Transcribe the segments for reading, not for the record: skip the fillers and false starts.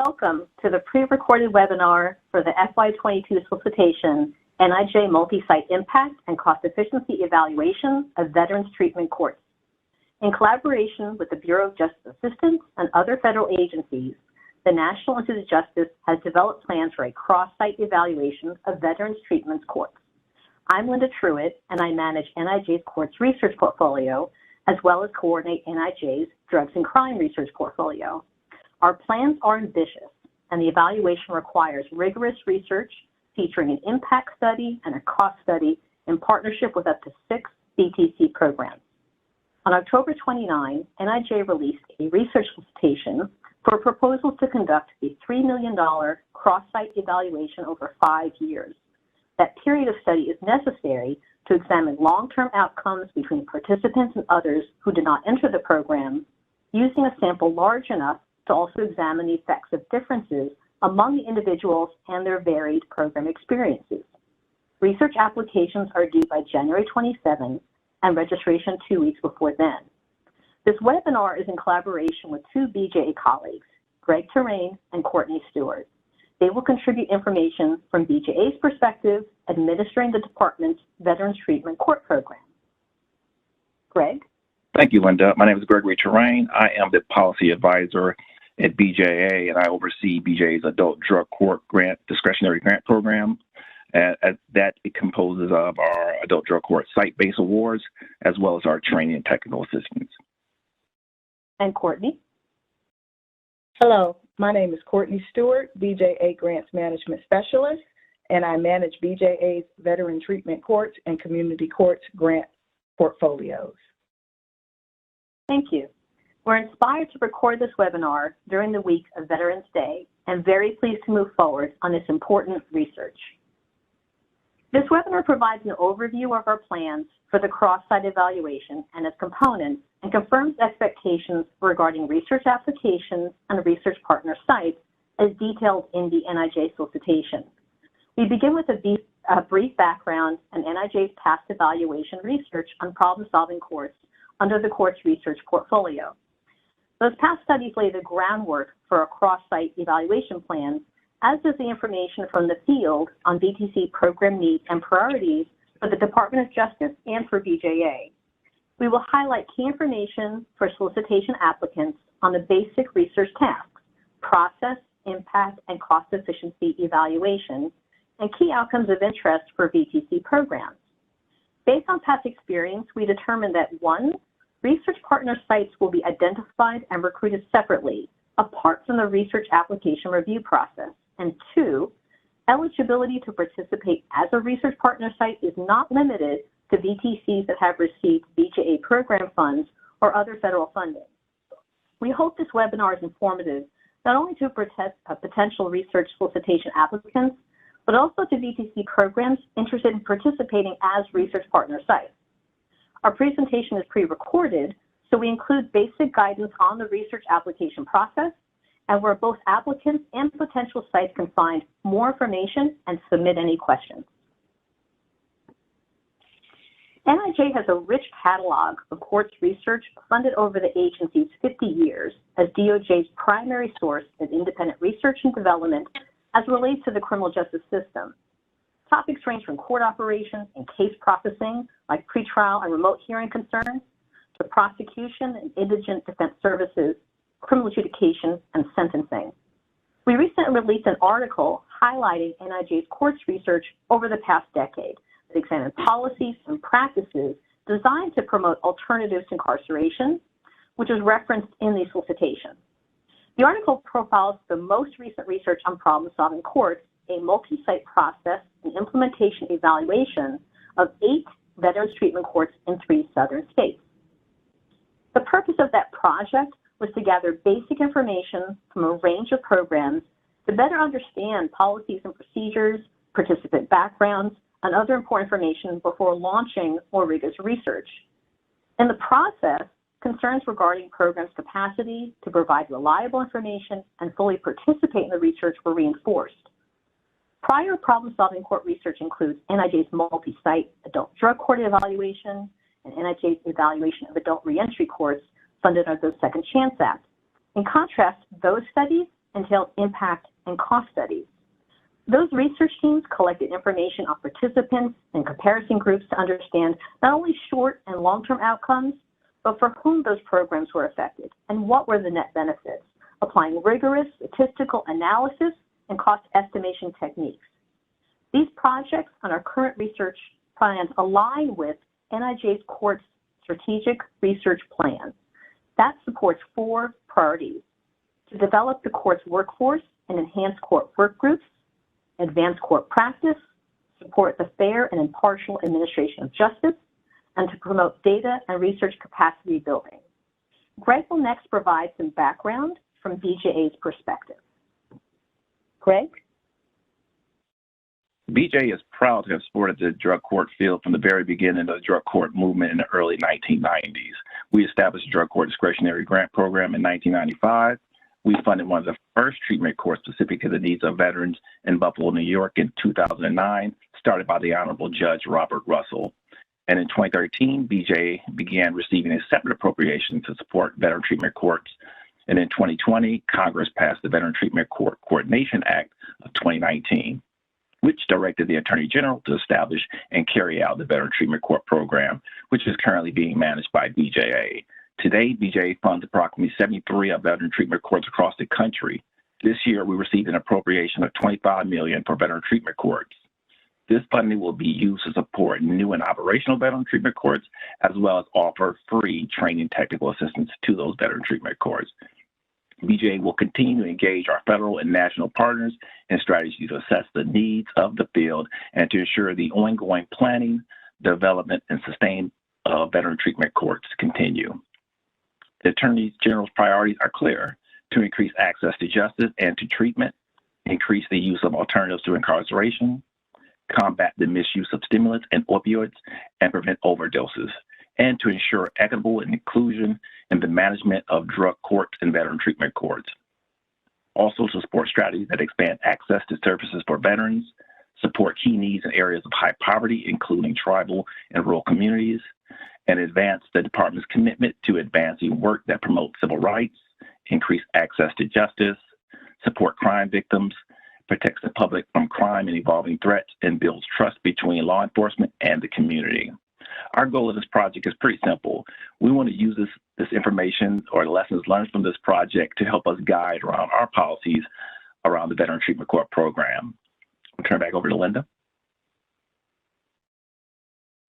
Welcome to the pre-recorded webinar for the FY22 Solicitation NIJ Multisite Impact and Cost Efficiency Evaluation of Veterans Treatment Courts. In collaboration with the Bureau of Justice Assistance and other federal agencies, the National Institute of Justice has developed plans for a cross-site evaluation of Veterans Treatment Courts. I'm Linda Truitt, and I manage NIJ's Courts Research Portfolio, as well as coordinate NIJ's Drugs and Crime Research Portfolio. Our plans are ambitious, and the evaluation requires rigorous research featuring an impact study and a cost study in partnership with up to 6 BTC programs. On October 29, NIJ released a research solicitation for proposals to conduct a $3 million cross-site evaluation over 5 years. That period of study is necessary to examine long-term outcomes between participants and others who did not enter the program, using a sample large enough to also examine the effects of differences among the individuals and their varied program experiences. Research applications are due by January 27 and registration 2 weeks before then. This webinar is in collaboration with 2 BJA colleagues, Greg Terrain and Courtney Stewart. They will contribute information from BJA's perspective, administering the department's Veterans Treatment Court program. Greg? Thank you, Linda. My name is Gregory Terrain. I am the policy advisor at BJA, and I oversee BJA's Adult Drug Court Discretionary Grant Program. That it composes of our Adult Drug Court site-based awards, as well as our training and technical assistance. And Courtney? Hello, my name is Courtney Stewart, BJA Grants Management Specialist, and I manage BJA's Veteran Treatment Courts and Community Courts grant portfolios. Thank you. We're inspired to record this webinar during the week of Veterans Day and very pleased to move forward on this important research. This webinar provides an overview of our plans for the cross-site evaluation and its components and confirms expectations regarding research applications and research partner sites as detailed in the NIJ solicitation. We begin with a brief background on NIJ's past evaluation research on problem-solving courts under the Courts Research Portfolio. Those past studies lay the groundwork for a cross-site evaluation plan, as does the information from the field on VTC program needs and priorities for the Department of Justice and for BJA. We will highlight key information for solicitation applicants on the basic research tasks, process, impact, and cost efficiency evaluation, and key outcomes of interest for VTC programs. Based on past experience, we determined that 1, research partner sites will be identified and recruited separately, apart from the research application review process. And 2, eligibility to participate as a research partner site is not limited to VTCs that have received BJA program funds or other federal funding. We hope this webinar is informative not only to potential research solicitation applicants, but also to VTC programs interested in participating as research partner sites. Our presentation is pre-recorded, so we include basic guidance on the research application process and where both applicants and potential sites can find more information and submit any questions. NIJ has a rich catalog of courts research funded over the agency's 50 years as DOJ's primary source of independent research and development as it relates to the criminal justice system. Topics range from court operations and case processing, like pretrial and remote hearing concerns, to prosecution and indigent defense services, criminal adjudication, and sentencing. We recently released an article highlighting NIJ's courts research over the past decade that examined policies and practices designed to promote alternatives to incarceration, which is referenced in the solicitation. The article profiles the most recent research on problem-solving courts, a multi-site process and implementation evaluation of 8 veterans treatment courts in 3 southern states. The purpose of that project was to gather basic information from a range of programs to better understand policies and procedures, participant backgrounds, and other important information before launching more rigorous research. In the process, concerns regarding programs' capacity to provide reliable information and fully participate in the research were reinforced. Prior problem-solving court research includes NIJ's multi-site adult drug court evaluation and NIJ's evaluation of adult reentry courts funded under the Second Chance Act. In contrast, those studies entailed impact and cost studies. Those research teams collected information on participants and comparison groups to understand not only short and long-term outcomes, but for whom those programs were affected and what were the net benefits, applying rigorous statistical analysis and cost estimation techniques. These projects on our current research plans align with NIJ's court's strategic research plan. That supports 4 priorities: to develop the court's workforce and enhance court work groups, advance court practice, support the fair and impartial administration of justice, and to promote data and research capacity building. Greg will next provide some background from BJA's perspective. Greg? BJA is proud to have supported the drug court field from the very beginning of the drug court movement in the early 1990s. We established the drug court discretionary grant program in 1995. We funded one of the first treatment courts specific to the needs of veterans in Buffalo, New York in 2009, started by the Honorable Judge Robert Russell. And in 2013, BJA began receiving a separate appropriation to support veteran treatment courts. And in 2020, Congress passed the Veteran Treatment Court Coordination Act of 2019, which directed the Attorney General to establish and carry out the Veteran Treatment Court program, which is currently being managed by BJA. Today, BJA funds approximately 73 of veteran treatment courts across the country. This year, we received an appropriation of $25 million for veteran treatment courts. This funding will be used to support new and operational veteran treatment courts, as well as offer free training technical assistance to those veteran treatment courts. BJA will continue to engage our federal and national partners in strategies to assess the needs of the field and to ensure the ongoing planning, development, and sustain of veteran treatment courts continue. The Attorney General's priorities are clear: to increase access to justice and to treatment, increase the use of alternatives to incarceration, combat the misuse of stimulants and opioids, and prevent overdoses, and to ensure equitable inclusion in the management of drug courts and veteran treatment courts. Also to support strategies that expand access to services for veterans, support key needs in areas of high poverty, including tribal and rural communities, and advance the department's commitment to advancing work that promotes civil rights, increase access to justice, support crime victims, protects the public from crime and evolving threats, and builds trust between law enforcement and the community. Our goal of this project is pretty simple. We want to use this information or lessons learned from this project to help us guide around our policies around the Veteran Treatment Court program. I'll turn it back over to Linda.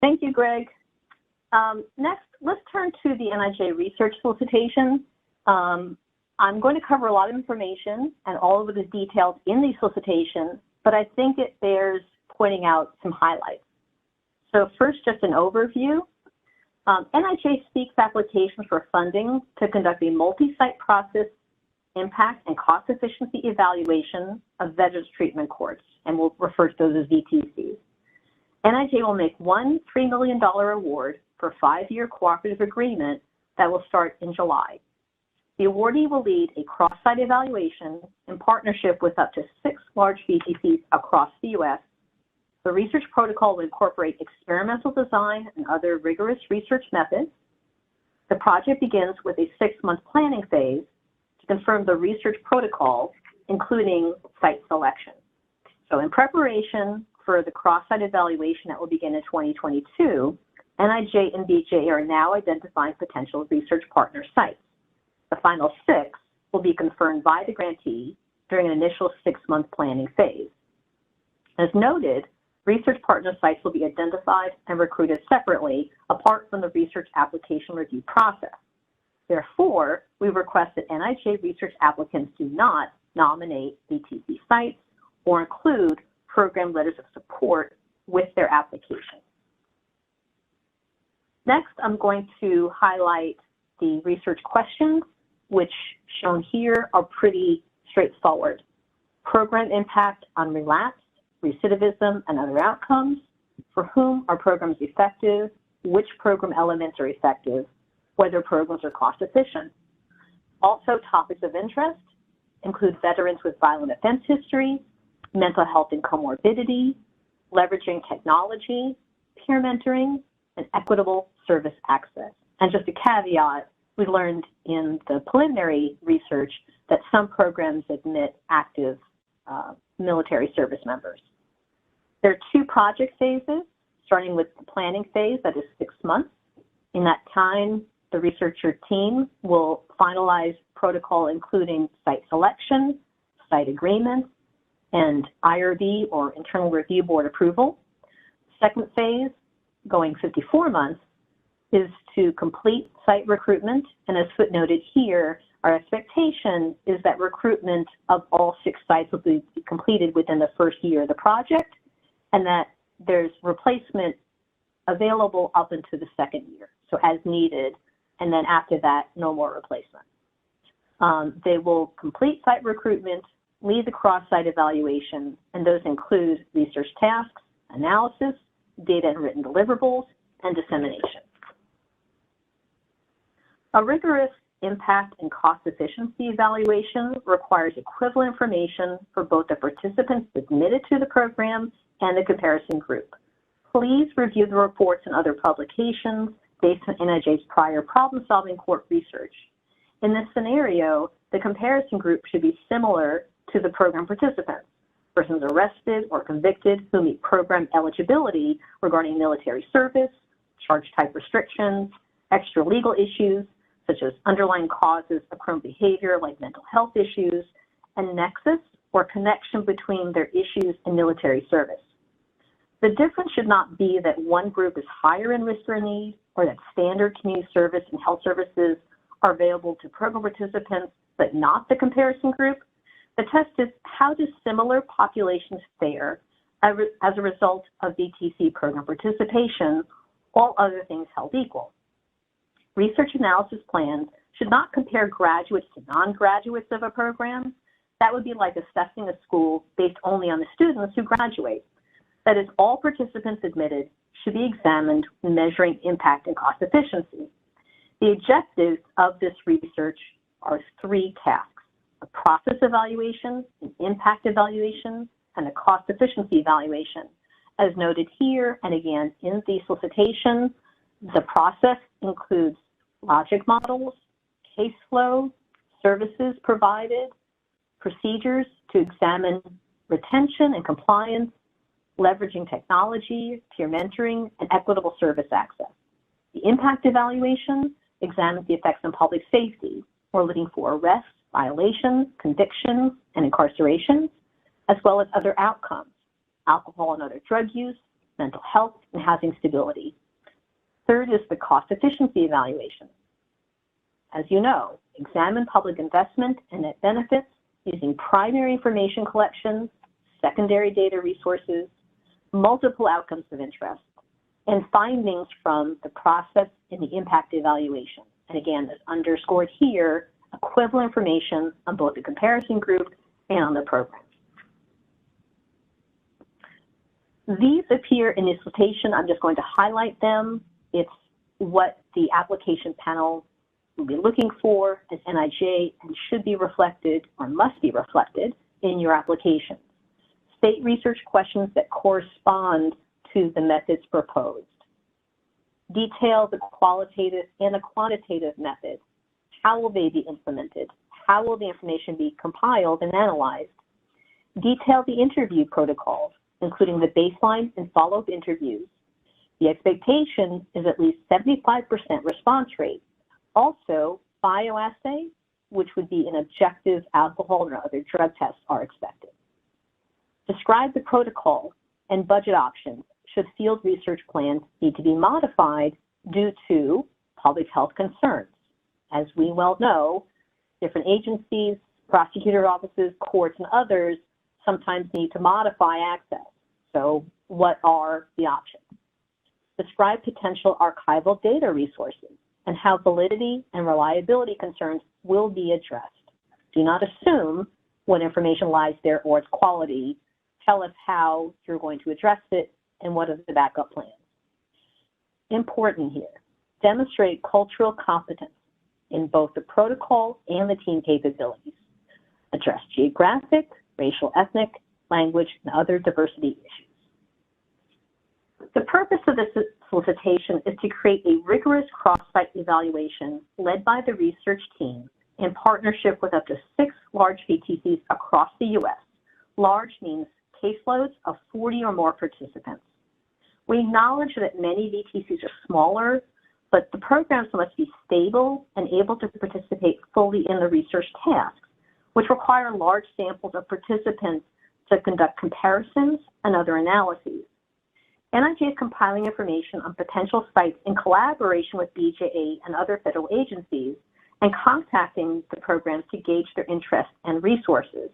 Thank you, Greg. Next, let's turn to the NIJ research solicitation. I'm going to cover a lot of information and all of the details in the solicitation, but I think it bears pointing out some highlights. So first, just an overview. NIJ seeks applications for funding to conduct a multi-site process impact and cost efficiency evaluation of veterans treatment courts, and we'll refer to those as VTCs. NIJ will make one $3 million award for a 5-year cooperative agreement that will start in July. The awardee will lead a cross-site evaluation in partnership with up to 6 large VTCs across the U.S. The research protocol will incorporate experimental design and other rigorous research methods. The project begins with a 6-month planning phase to confirm the research protocol, including site selection. So in preparation for the cross-site evaluation that will begin in 2022, NIJ and BJA are now identifying potential research partner sites. The final 6 will be confirmed by the grantee during an initial 6-month planning phase. As noted, research partner sites will be identified and recruited separately apart from the research application review process. Therefore, we request that NIJ research applicants do not nominate VTC sites or include program letters of support with their application. Next, I'm going to highlight the research questions, which shown here are pretty straightforward. Program impact on relapse, recidivism, and other outcomes. For whom are programs effective? Which program elements are effective? Whether programs are cost efficient. Also, topics of interest include veterans with violent offense history, mental health and comorbidity, leveraging technology, peer mentoring, and equitable service access. And just a caveat, we learned in the preliminary research that some programs admit active military service members. There are 2 project phases, starting with the planning phase, that is 6 months. In that time, the researcher team will finalize protocol including site selection, site agreements, and IRB or Internal Review Board approval. Second phase, going 54 months, is to complete site recruitment, and as footnoted here, our expectation is that recruitment of all 6 sites will be completed within the first year of the project, and that there's replacement available up into the second year, so as needed, and then after that, no more replacement. They will complete site recruitment, lead the cross-site evaluation, and those include research tasks, analysis, data and written deliverables, and dissemination. A rigorous impact and cost efficiency evaluation requires equivalent information for both the participants admitted to the program and the comparison group. Please review the reports and other publications based on NIJ's prior problem-solving court research. In this scenario, the comparison group should be similar to the program participants, persons arrested or convicted who meet program eligibility regarding military service, charge type restrictions, extra legal issues, such as underlying causes of criminal behavior like mental health issues, and nexus or connection between their issues and military service. The difference should not be that one group is higher in risk or need, or that standard community service and health services are available to program participants, but not the comparison group. The test is how do similar populations fare as a result of VTC program participation, all other things held equal. Research analysis plans should not compare graduates to non-graduates of a program. That would be like assessing a school based only on the students who graduate. That is, all participants admitted should be examined when measuring impact and cost efficiency. The objectives of this research are 3 tasks: a process evaluation, an impact evaluation, and a cost efficiency evaluation. As noted here, and again in the solicitation, the process includes logic models, case flow, services provided, procedures to examine retention and compliance, leveraging technology, peer mentoring, and equitable service access. The impact evaluation examines the effects on public safety. We're looking for arrests, violations, convictions, and incarcerations, as well as other outcomes, alcohol and other drug use, mental health, and housing stability. Third is the cost efficiency evaluation. As you know, examine public investment and net benefits using primary information collections, secondary data resources, multiple outcomes of interest, and findings from the process in the impact evaluation. And again, as underscored here, equivalent information on both the comparison group and on the program. These appear in the solicitation. I'm just going to highlight them. It's what the application panel will be looking for as NIJ and should be reflected or must be reflected in your application. State research questions that correspond to the methods proposed. Detail the qualitative and the quantitative methods. How will they be implemented? How will the information be compiled and analyzed? Detail the interview protocols, including the baseline and follow-up interviews. The expectation is at least 75% response rate. Also, bioassay, which would be an objective alcohol or other drug tests, are expected. Describe the protocol and budget options should field research plans need to be modified due to public health concerns. As we well know, different agencies, prosecutor offices, courts, and others sometimes need to modify access. So what are the options? Describe potential archival data resources and how validity and reliability concerns will be addressed. Do not assume what information lies there or its quality. Tell us how you're going to address it and what are the backup plans. Important here, demonstrate cultural competence in both the protocol and the team capabilities. Address geographic, racial, ethnic, language, and other diversity issues. The purpose of this solicitation is to create a rigorous cross-site evaluation led by the research team in partnership with up to 6 large VTCs across the U.S. Large means caseloads of 40 or more participants. We acknowledge that many VTCs are smaller, but the programs must be stable and able to participate fully in the research tasks, which require large samples of participants to conduct comparisons and other analyses. NIJ is compiling information on potential sites in collaboration with BJA and other federal agencies and contacting the programs to gauge their interest and resources.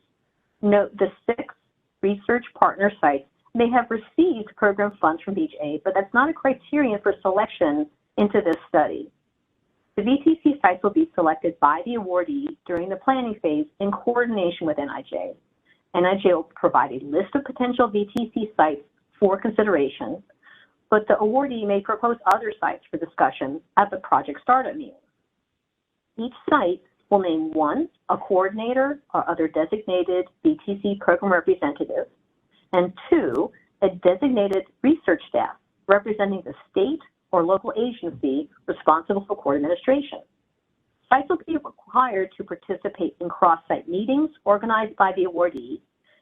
Note the 6 research partner sites may have received program funds from BJA, but that's not a criterion for selection into this study. The VTC sites will be selected by the awardee during the planning phase in coordination with NIJ. NIJ will provide a list of potential VTC sites for consideration, but the awardee may propose other sites for discussion at the project startup meeting. Each site will name 1, a coordinator or other designated VTC program representative, and 2, a designated research staff representing the state or local agency responsible for court administration. Sites will be required to participate in cross-site meetings organized by the awardee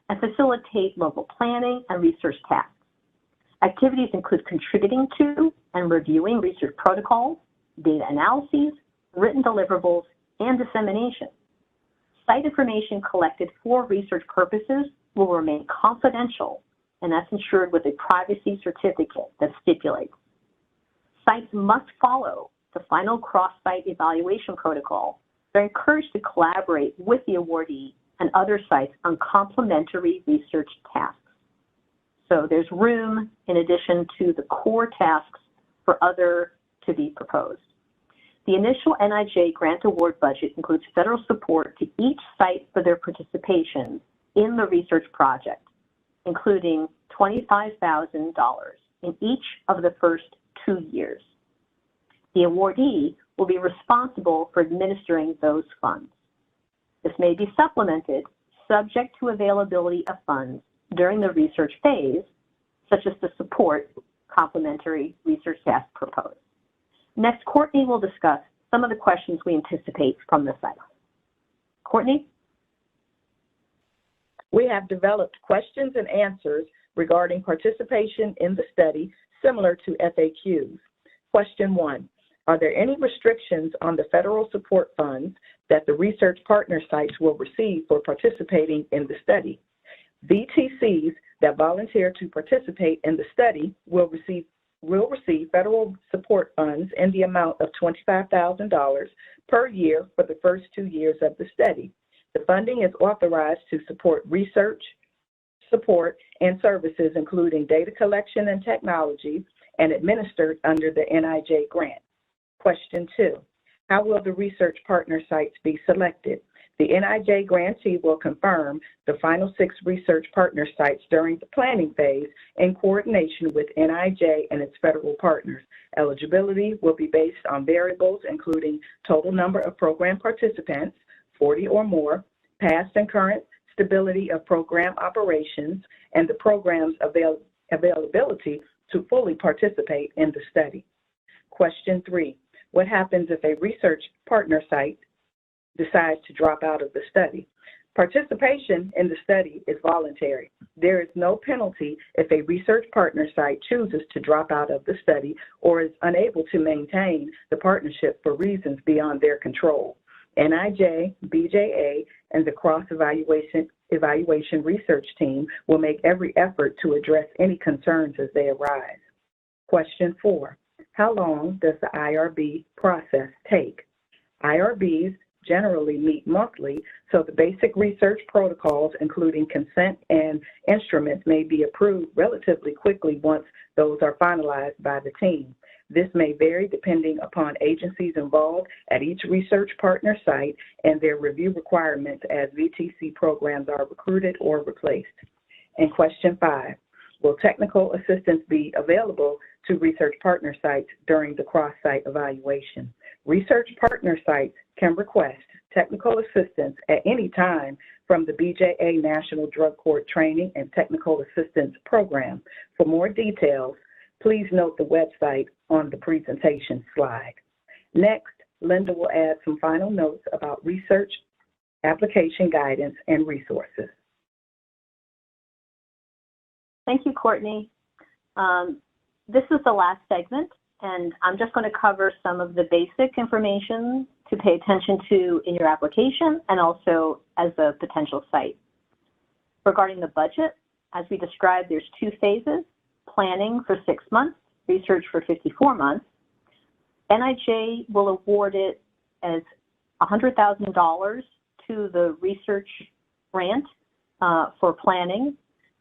and facilitate local planning and research tasks. Activities include contributing to and reviewing research protocols, data analyses, written deliverables, and dissemination. Site information collected for research purposes will remain confidential, and that's ensured with a privacy certificate that stipulates. Sites must follow the final cross-site evaluation protocol. They're encouraged to collaborate with the awardee and other sites on complementary research tasks. So there's room, in addition to the core tasks, for other to be proposed. The initial NIJ grant award budget includes federal support to each site for their participation in the research project, including $25,000 in each of the first 2 years. The awardee will be responsible for administering those funds. This may be supplemented subject to availability of funds during the research phase, such as to support complementary research tasks proposed. Next, Courtney will discuss some of the questions we anticipate from the site. Courtney? We have developed questions and answers regarding participation in the study similar to FAQs. Question 1, are there any restrictions on the federal support funds that the research partner sites will receive for participating in the study? VTCs that volunteer to participate in the study will receive federal support funds in the amount of $25,000 per year for the first 2 years of the study. The funding is authorized to support research, support, and services including data collection and technology, and administered under the NIJ grant. Question 2, how will the research partner sites be selected? The NIJ grantee will confirm the final 6 research partner sites during the planning phase in coordination with NIJ and its federal partners. Eligibility will be based on variables including total number of program participants, 40 or more, past and current stability of program operations, and the program's availability to fully participate in the study. Question 3, what happens if a research partner site decides to drop out of the study? Participation in the study is voluntary. There is no penalty if a research partner site chooses to drop out of the study or is unable to maintain the partnership for reasons beyond their control. NIJ, BJA, and the cross-evaluation research team will make every effort to address any concerns as they arise. Question 4, how long does the IRB process take? IRBs generally meet monthly, so the basic research protocols, including consent and instruments, may be approved relatively quickly once those are finalized by the team. This may vary depending upon agencies involved at each research partner site and their review requirements as VTC programs are recruited or replaced. And question 5, will technical assistance be available to research partner sites during the cross-site evaluation? Research partner sites can request technical assistance at any time from the BJA National Drug Court Training and Technical Assistance Program. For more details, please note the website on the presentation slide. Next, Linda will add some final notes about research, application guidance, and resources. Thank you, Courtney. This is the last segment, and I'm just going to cover some of the basic information to pay attention to in your application and also as a potential site. Regarding the budget, as we described, there's 2 phases: planning for 6 months, research for 54 months. NIJ will award it as $100,000 to the research grant for planning,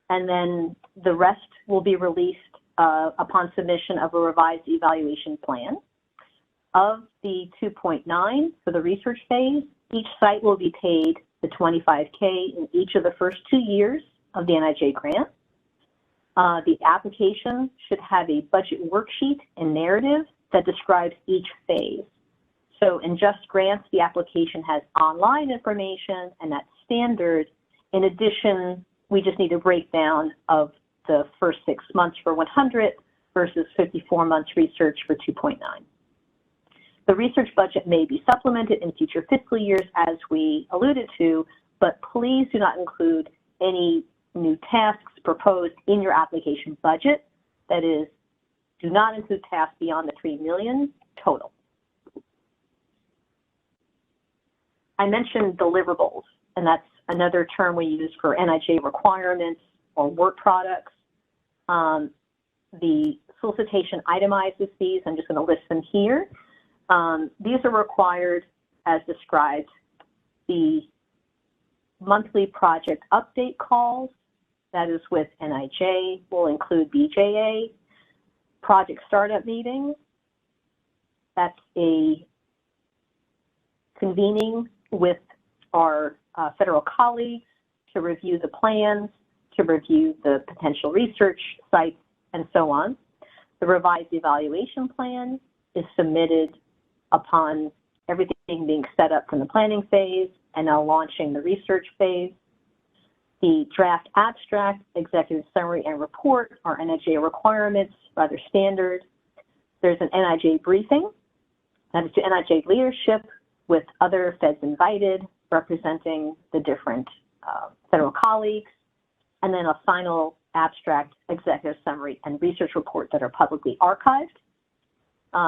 and then the rest will be released upon submission of a revised evaluation plan. Of the 2.9 for the research phase, each site will be paid the $25K in each of the first 2 years of the NIJ grant. The application should have a budget worksheet and narrative that describes each phase. So in Just Grants, the application has online information, and that's standard. In addition, we just need a breakdown of the first 6 months for 100 versus 54 months research for 2.9. The research budget may be supplemented in future fiscal years, as we alluded to, but please do not include any new tasks proposed in your application budget. That is, do not include tasks beyond the $3 million total. I mentioned deliverables, and that's another term we use for NIJ requirements or work products. The solicitation itemizes these. I'm just going to list them here. These are required as described. The monthly project update calls, that is with NIJ, will include BJA. Project startup meetings, that's a convening with our federal colleagues to review the plans, to review the potential research sites, and so on. The revised evaluation plan is submitted upon everything being set up from the planning phase and now launching the research phase. The draft abstract, executive summary, and report are NIJ requirements, rather standard. There's an NIJ briefing, that is to NIJ leadership with other feds invited, representing the different federal colleagues, and then a final abstract, executive summary, and research report that are publicly archived.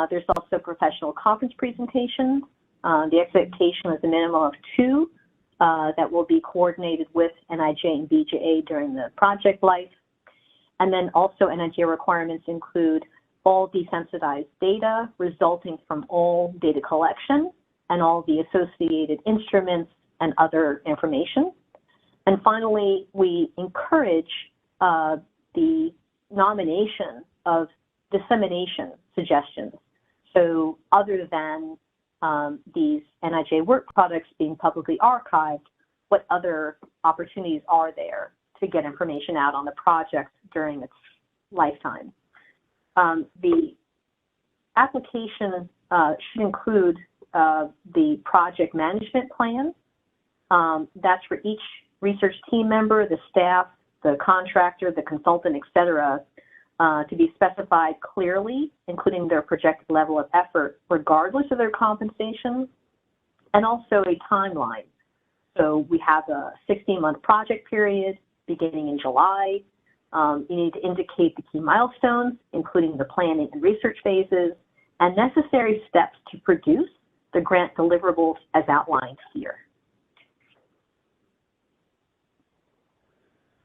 There's also professional conference presentations. The expectation is a minimum of 2 that will be coordinated with NIJ and BJA during the project life. And then also NIJ requirements include all desensitized data resulting from all data collection and all the associated instruments and other information. And finally, we encourage the nomination of dissemination suggestions. So other than these NIJ work products being publicly archived, what other opportunities are there to get information out on the project during its lifetime? The application should include the project management plan. That's for each research team member, the staff, the contractor, the consultant, et cetera, to be specified clearly, including their projected level of effort, regardless of their compensation, and also a timeline. So we have a 16-month project period beginning in July. You need to indicate the key milestones, including the planning and research phases, and necessary steps to produce the grant deliverables as outlined here.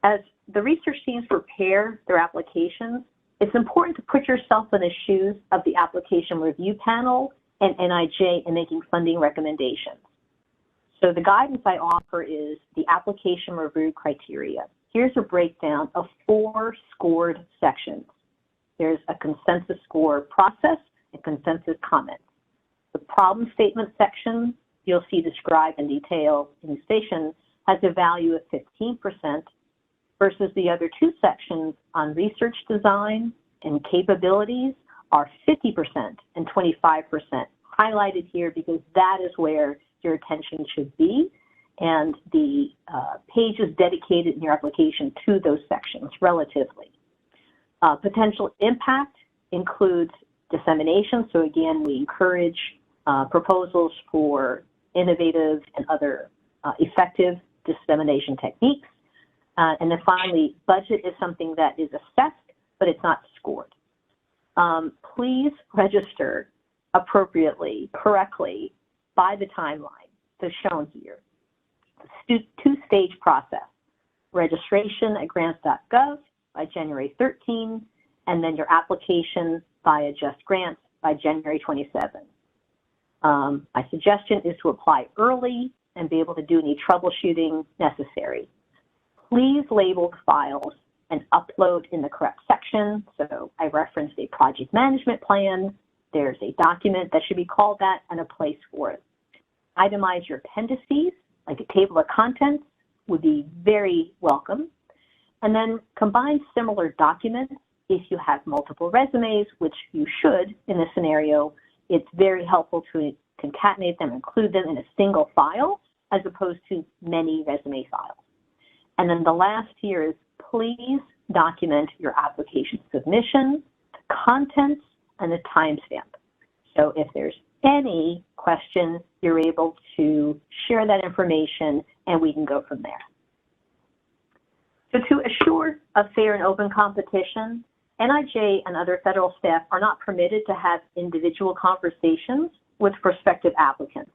As the research teams prepare their applications, it's important to put yourself in the shoes of the application review panel and NIJ in making funding recommendations. So the guidance I offer is the application review criteria. Here's a breakdown of 4 scored sections. There's a consensus score process and consensus comments. The problem statement section you'll see described in detail in the station has a value of 15%, versus the other 2 sections on research design and capabilities are 50% and 25%, highlighted here because that is where your attention should be, and the pages dedicated in your application to those sections relatively. Potential impact includes dissemination, so again, we encourage proposals for innovative and other effective dissemination techniques. And then finally, budget is something that is assessed, but it's not scored. Please register appropriately, correctly, by the timeline that's shown here. Two-stage process. Registration at grants.gov by January 13, and then your application via Just Grants by January 27. My suggestion is to apply early and be able to do any troubleshooting necessary. Please label the files and upload in the correct section. So I referenced a project management plan. There's a document that should be called that and a place for it. Itemize your appendices, like a table of contents, would be very welcome. And then combine similar documents. If you have multiple resumes, which you should in this scenario, it's very helpful to concatenate them, include them in a single file, as opposed to many resume files. And then the last here is please document your application submission, the contents, and the timestamp. So if there's any question, you're able to share that information and we can go from there. So to assure a fair and open competition, NIJ and other federal staff are not permitted to have individual conversations with prospective applicants.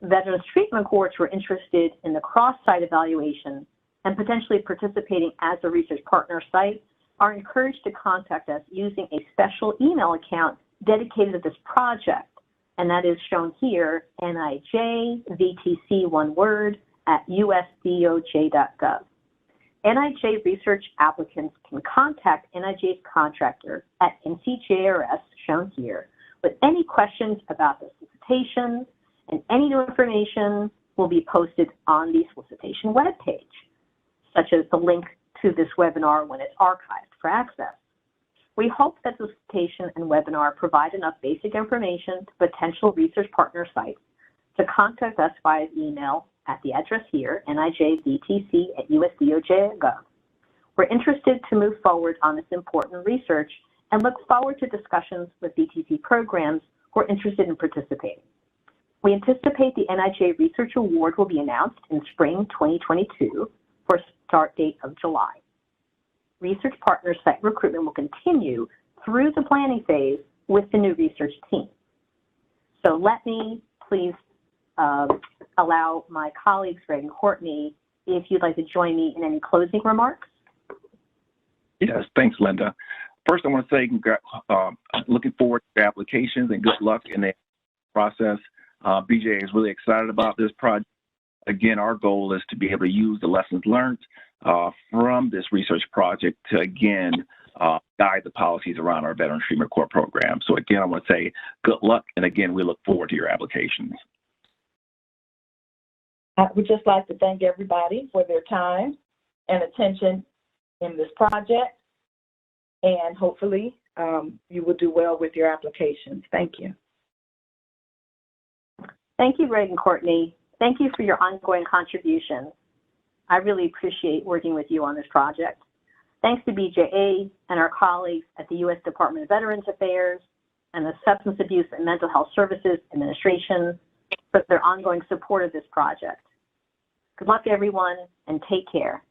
Veterans Treatment Courts were interested in the cross-site evaluation and potentially participating as a research partner site are encouraged to contact us using a special email account dedicated to this project, and that is shown here, NIJ, one word, at usdoj.gov. NIJ research applicants can contact NIJ's contractor at NCJRS, shown here, with any questions about the solicitation, and any new information will be posted on the solicitation webpage, such as the link to this webinar when it's archived for access. We hope that the solicitation and webinar provide enough basic information to potential research partner sites to contact us via email at the address here, nijvtc@usdoj.gov. We're interested to move forward on this important research and look forward to discussions with VTC programs who are interested in participating. We anticipate the NIJ Research Award will be announced in spring 2022 for a start date of July. Research partner site recruitment will continue through the planning phase with the new research team. So let me please allow my colleagues, Greg and Courtney, if you'd like to join me in any closing remarks. Yes, thanks, Linda. First, I want to say looking forward to your applications and good luck in the process. BJA is really excited about this project. Again, our goal is to be able to use the lessons learned from this research project to, again, guide the policies around our Veteran Treatment Court program. So again, I want to say good luck, and again, we look forward to your applications. I would just like to thank everybody for their time and attention in this project, and hopefully you will do well with your applications. Thank you. Thank you, Greg and Courtney. Thank you for your ongoing contributions. I really appreciate working with you on this project. Thanks to BJA and our colleagues at the U.S. Department of Veterans Affairs and the Substance Abuse and Mental Health Services Administration for their ongoing support of this project. Good luck, everyone, and take care.